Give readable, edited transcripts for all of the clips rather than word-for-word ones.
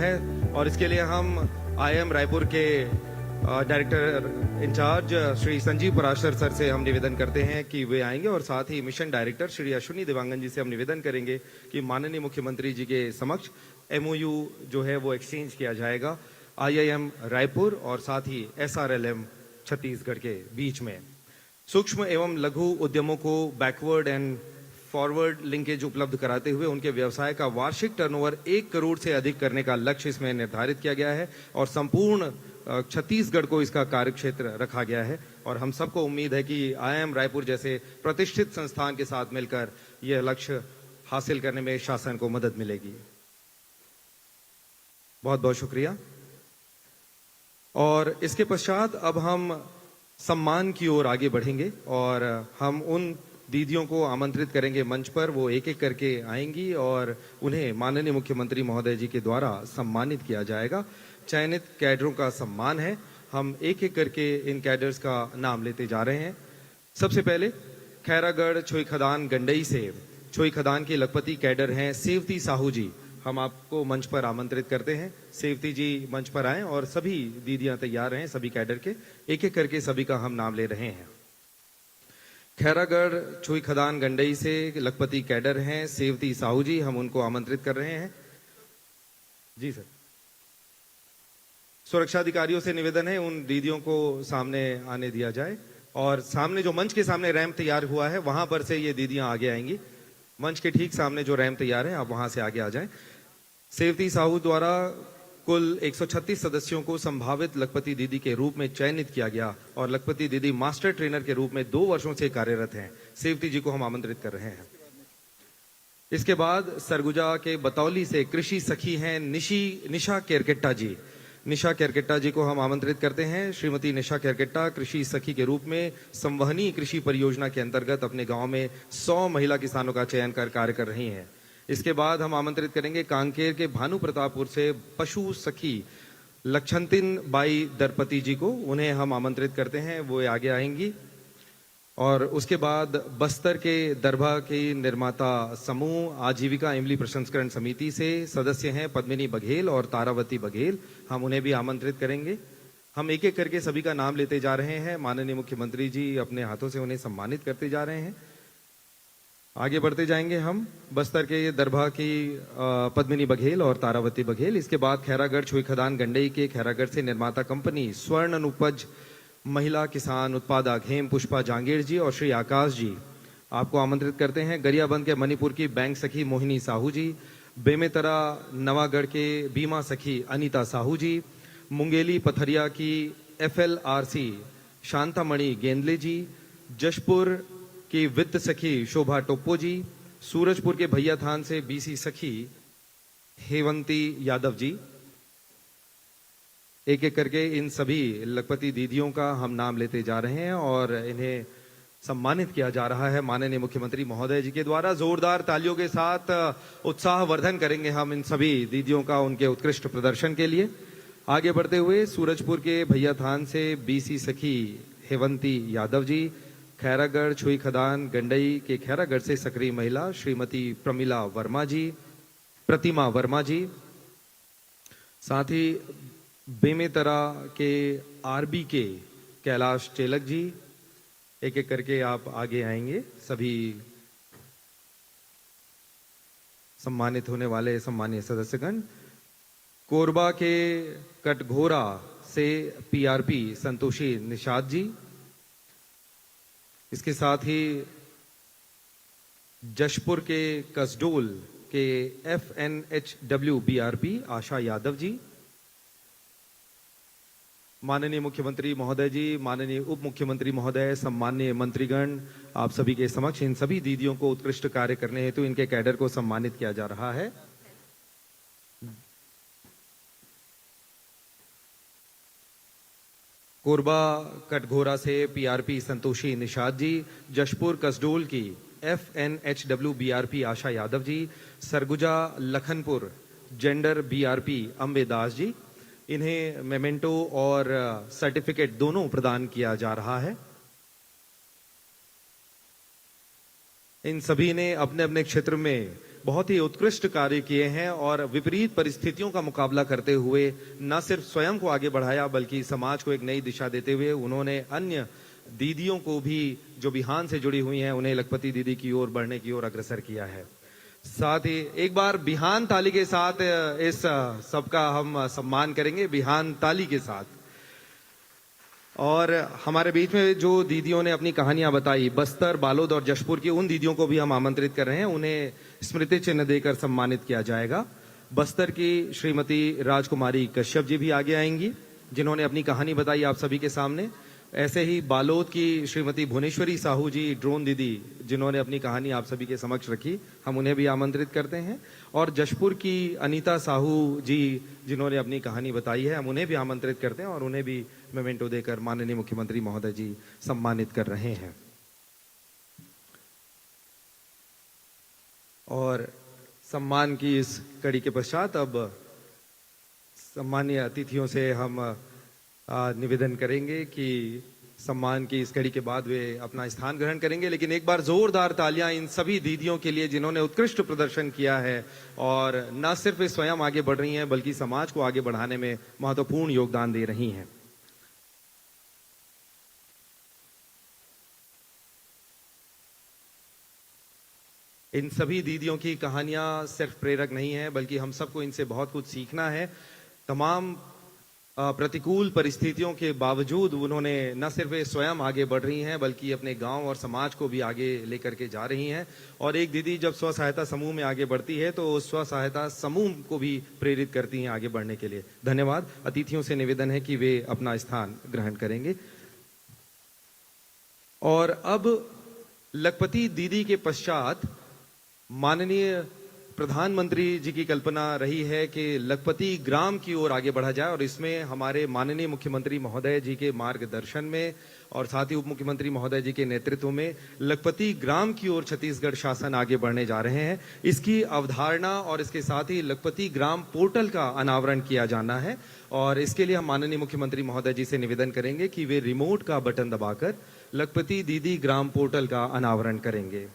है और इसके लिए हम आईआईएम रायपुर के director incharge Shri Sanjeev Parashar sir से हम निवेदन करते हैं कि वे आएंगे और साथ ही मिशन डायरेक्टर श्री अश्विनी देवांगन जी से हम निवेदन करेंगे कि माननीय मुख्यमंत्री जी के समक्ष एमओयू जो है वो एक्सचेंज किया जाएगा आईआईएम रायपुर और साथ ही एसआरएलएम छत्तीसगढ़ के बीच में। सूक्ष्म एवं लघु उद्यमों को बैकवर्ड एंड फॉरवर्ड लिंकेज उपलब्ध कराते हुए उनके व्यवसाय का वार्षिक टर्नओवर 1 करोड़ से अधिक करने का लक्ष्य इसमें निर्धारित किया गया है और संपूर्ण छत्तीसगढ़ को इसका कार्यक्षेत्र रखा गया है और हम सबको उम्मीद है कि आईआईएम रायपुर जैसे प्रतिष्ठित संस्थान के साथ मिलकर यह लक्ष्य हासिल करने में शासन को मदद मिलेगी। बहुत बहुत शुक्रिया। और इसके पश्चात अब हम सम्मान की ओर आगे बढ़ेंगे और हम उन दीदियों को आमंत्रित करेंगे मंच पर। वो एक एक करके आएंगी और उन्हें माननीय मुख्यमंत्री महोदय जी के द्वारा सम्मानित किया जाएगा। चयनित कैडरों का सम्मान है। हम एक एक करके इन कैडर्स का नाम लेते जा रहे हैं। सबसे पहले खैरागढ़ छोई खदान गंडई से छोई खदान के लखपति कैडर हैं सेवती साहू जी। हम आपको मंच पर आमंत्रित करते हैं। सेवती जी मंच पर आएं और सभी दीदियां तैयार हैं। सभी कैडर के एक एक करके सभी का हम नाम ले रहे हैं। खैरागढ़ छोई खदान गंडई से लखपति कैडर हैं सेवती साहू जी। हम उनको आमंत्रित कर रहे हैं। जी सर। सुरक्षा अधिकारियों से निवेदन है उन दीदियों को सामने आने दिया जाए और सामने जो मंच के सामने रैंप तैयार हुआ है वहां पर से ये दीदियां आगे आएंगी। मंच के ठीक सामने जो रैंप तैयार है आप वहां से आगे आ जाएं। सेवती साहू द्वारा कुल 136 सदस्यों को संभावित लखपति दीदी के रूप में चयनित किया गया और लखपति दीदी मास्टर ट्रेनर के रूप में 2 वर्षों से कार्यरत हैं। सेवती जी को हम आमंत्रित कर रहे हैं। इसके बाद सरगुजा के बतौली से कृषि सखी हैं निशा केरकेट्टा जी। निशा केरकेट्टा जी को हम आमंत्रित करते हैं। श्रीमती निशा केरकेट्टा कृषि सखी के रूप में संवहनी कृषि परियोजना के अंतर्गत अपने गांव में 100 महिला किसानों का चयन कर कार्य कर रही हैं। इसके बाद हम आमंत्रित करेंगे कांकेर के भानु प्रतापपुर से पशु सखी लक्षंतिन बाई दरपति जी को। उन्हें हम आमंत्रित करते हैं, वो आगे आएंगी। और उसके बाद बस्तर के दरभा की निर्माता समूह आजीविका इमली प्रसंस्करण समिति से सदस्य हैं पद्मिनी बघेल और तारावती बघेल। हम उन्हें भी आमंत्रित करेंगे। हम एक एक करके सभी का नाम लेते जा रहे हैं। माननीय मुख्यमंत्री जी अपने हाथों से उन्हें सम्मानित करते जा रहे हैं। आगे बढ़ते जाएंगे हम। बस्तर के दरभा की पद्मिनी बघेल और तारावती बघेल। इसके बाद खैरागढ़ छोई खदान गंडई के खैरागढ़ से निर्माता कंपनी स्वर्ण अनुपज महिला किसान उत्पादक हेम पुष्पा जांगीर जी और श्री आकाश जी आपको आमंत्रित करते हैं। गरियाबंद के मणिपुर की बैंक सखी मोहिनी साहू जी, बेमेतरा नवागढ़ के बीमा सखी अनीता साहू जी, मुंगेली पथरिया की FLRC शांतामणि गेंदले जी, जशपुर की वित्त सखी शोभा टोप्पो जी, सूरजपुर के भैया थान से BC सखी हेवंती यादव जी। एक एक करके इन सभी लखपति दीदियों का हम नाम लेते जा रहे हैं और इन्हें सम्मानित किया जा रहा है माननीय मुख्यमंत्री महोदय जी के द्वारा। जोरदार तालियों के साथ उत्साहवर्धन करेंगे हम इन सभी दीदियों का उनके उत्कृष्ट प्रदर्शन के लिए। आगे बढ़ते हुए सूरजपुर के भैया थान से BC सखी हेवंती यादव जी, खैरागढ़ छोई खदान गंडई के खैरागढ़ से सक्रिय महिला श्रीमती प्रतिमा वर्मा जी, साथ ही बेमेतरा के RB के कैलाश चेलक जी। एक एक करके आप आगे आएंगे। सभी सम्मानित होने वाले सम्मानीय सदस्यगण। कोरबा के कटघोरा से PRP संतोषी निषाद जी। इसके साथ ही जशपुर के कसडोल के FNHW BRP आशा यादव जी। माननीय मुख्यमंत्री महोदय जी, माननीय उप मुख्यमंत्री महोदय, सम्मानीय मंत्रीगण, आप सभी के समक्ष इन सभी दीदियों को उत्कृष्ट कार्य करने हेतु इनके कैडर को सम्मानित किया जा रहा है। कोरबा कटघोरा से PRP संतोषी निषाद जी, जशपुर कसडोल की FNHW BRP आशा यादव जी, सरगुजा लखनपुर जेंडर BRP अम्बेदास जी। इन्हें मेमेंटो और सर्टिफिकेट दोनों प्रदान किया जा रहा है। इन सभी ने अपने अपने क्षेत्र में बहुत ही उत्कृष्ट कार्य किए हैं और विपरीत परिस्थितियों का मुकाबला करते हुए न सिर्फ स्वयं को आगे बढ़ाया बल्कि समाज को एक नई दिशा देते हुए उन्होंने अन्य दीदियों को भी जो बिहान से जुड़ी हुई हैं उन्हें लखपति दीदी की ओर बढ़ने की ओर अग्रसर किया है। साथ ही एक बार बिहान ताली के साथ इस सबका हम सम्मान करेंगे, बिहान ताली के साथ। और हमारे बीच में जो दीदियों ने अपनी कहानियां बताई बस्तर, बालोद और जशपुर की, उन दीदियों को भी हम आमंत्रित कर रहे हैं, उन्हें स्मृति चिन्ह देकर सम्मानित किया जाएगा। बस्तर की श्रीमती राजकुमारी कश्यप जी भी आगे आएंगी जिन्होंने अपनी कहानी बताई आप सभी के सामने। ऐसे ही बालोद की श्रीमती भुवनेश्वरी साहू जी, ड्रोन दीदी, जिन्होंने अपनी कहानी आप सभी के समक्ष रखी, हम उन्हें भी आमंत्रित करते हैं। और जशपुर की अनीता साहू जी जिन्होंने अपनी कहानी बताई है, हम उन्हें भी आमंत्रित करते हैं और उन्हें भी मेमेंटो देकर माननीय मुख्यमंत्री महोदय जी सम्मानित कर रहे हैं। और सम्मान की इस कड़ी के पश्चात अब सम्मानीय अतिथियों से हम निवेदन करेंगे कि सम्मान की इस कड़ी के बाद वे अपना स्थान ग्रहण करेंगे। लेकिन एक बार जोरदार तालियां इन सभी दीदियों के लिए जिन्होंने उत्कृष्ट प्रदर्शन किया है और न सिर्फ वे स्वयं आगे बढ़ रही हैं बल्कि समाज को आगे बढ़ाने में महत्वपूर्ण योगदान दे रही हैं। इन सभी दीदियों की कहानियां सिर्फ प्रेरक नहीं है बल्कि हम सबको इनसे बहुत कुछ सीखना है। तमाम प्रतिकूल परिस्थितियों के बावजूद उन्होंने न सिर्फ स्वयं आगे बढ़ रही हैं बल्कि अपने गांव और समाज को भी आगे लेकर के जा रही हैं। और एक दीदी जब स्व सहायता समूह में आगे बढ़ती है तो स्व सहायता समूह को भी प्रेरित करती हैं आगे बढ़ने के लिए। धन्यवाद। अतिथियों से निवेदन है कि वे अपना स्थान ग्रहण करेंगे। और अब लखपति दीदी के पश्चात माननीय प्रधानमंत्री जी की कल्पना रही है कि लखपति ग्राम की ओर आगे बढ़ा जाए और इसमें हमारे माननीय मुख्यमंत्री महोदय जी के मार्गदर्शन में और साथ ही उप मुख्यमंत्री महोदय जी के नेतृत्व में लखपति ग्राम की ओर छत्तीसगढ़ शासन आगे बढ़ने जा रहे हैं। इसकी अवधारणा और इसके साथ ही लखपति ग्राम पोर्टल का अनावरण किया जाना है और इसके लिए हम माननीय मुख्यमंत्री महोदय जी से निवेदन करेंगे कि वे रिमोट का बटन दबाकर लखपति दीदी ग्राम पोर्टल का अनावरण करेंगे।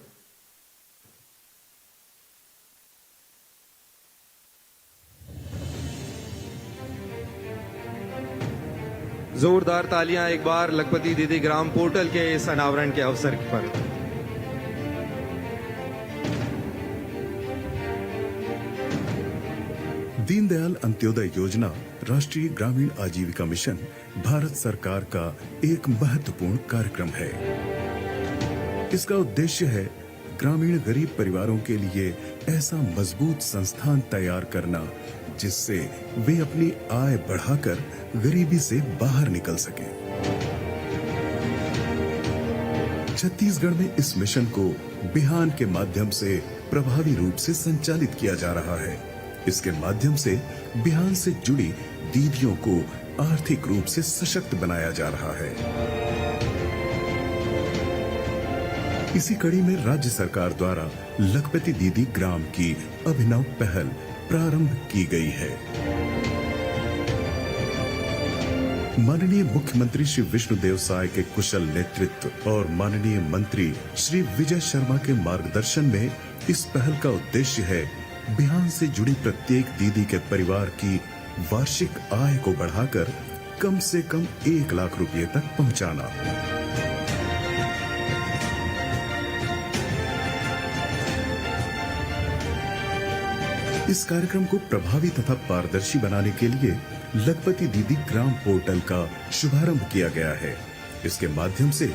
जोरदार तालियां एक बार लखपति दीदी ग्राम पोर्टल के इस अनावरण के अवसर पर। दीनदयाल अंत्योदय योजना राष्ट्रीय ग्रामीण आजीविका मिशन भारत सरकार का एक महत्वपूर्ण कार्यक्रम है। इसका उद्देश्य है ग्रामीण गरीब परिवारों के लिए ऐसा मजबूत संस्थान तैयार करना जिससे वे अपनी आय बढ़ाकर गरीबी से बाहर निकल सकें। छत्तीसगढ़ में इस मिशन को बिहान के माध्यम से प्रभावी रूप से संचालित किया जा रहा है। इसके माध्यम से बिहान से जुड़ी दीदियों को आर्थिक रूप से सशक्त बनाया जा रहा है। इसी कड़ी में राज्य सरकार द्वारा लखपति दीदी ग्राम की अभिनव पहल प्रारंभ की गई है। माननीय मुख्यमंत्री श्री विष्णुदेव साय के कुशल नेतृत्व और माननीय मंत्री श्री विजय शर्मा के मार्गदर्शन में इस पहल का उद्देश्य है बिहान से जुड़ी प्रत्येक दीदी के परिवार की वार्षिक आय को बढ़ाकर कम से कम 1 लाख रुपए तक पहुंचाना। इस कार्यक्रम को प्रभावी तथा पारदर्शी बनाने के लिए लखपति दीदी ग्राम पोर्टल का शुभारंभ किया गया है। इसके माध्यम से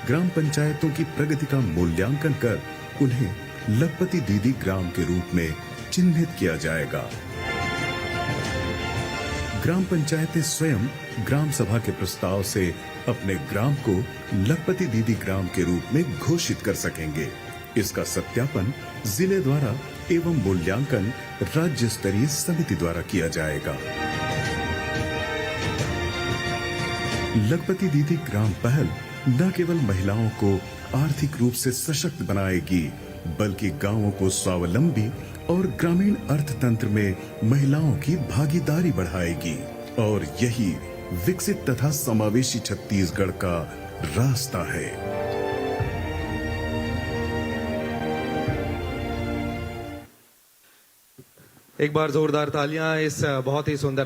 ग्राम पंचायतों की प्रगति का मूल्यांकन कर उन्हें लखपति दीदी ग्राम के रूप में चिन्हित किया जाएगा। ग्राम पंचायतें स्वयं ग्राम सभा के प्रस्ताव से अपने ग्राम को लखपति दीदी ग्राम के रूप में घोषित कर सकेंगे। इसका सत्यापन जिले द्वारा एवं मूल्यांकन राज्य स्तरीय समिति द्वारा किया जाएगा। लखपति दीदी ग्राम पहल न केवल महिलाओं को आर्थिक रूप से सशक्त बनाएगी बल्कि गांवों को स्वावलंबी और ग्रामीण अर्थतंत्र में महिलाओं की भागीदारी बढ़ाएगी और यही विकसित तथा समावेशी छत्तीसगढ़ का रास्ता है। एक बार जोरदार तालियां इस बहुत ही सुंदर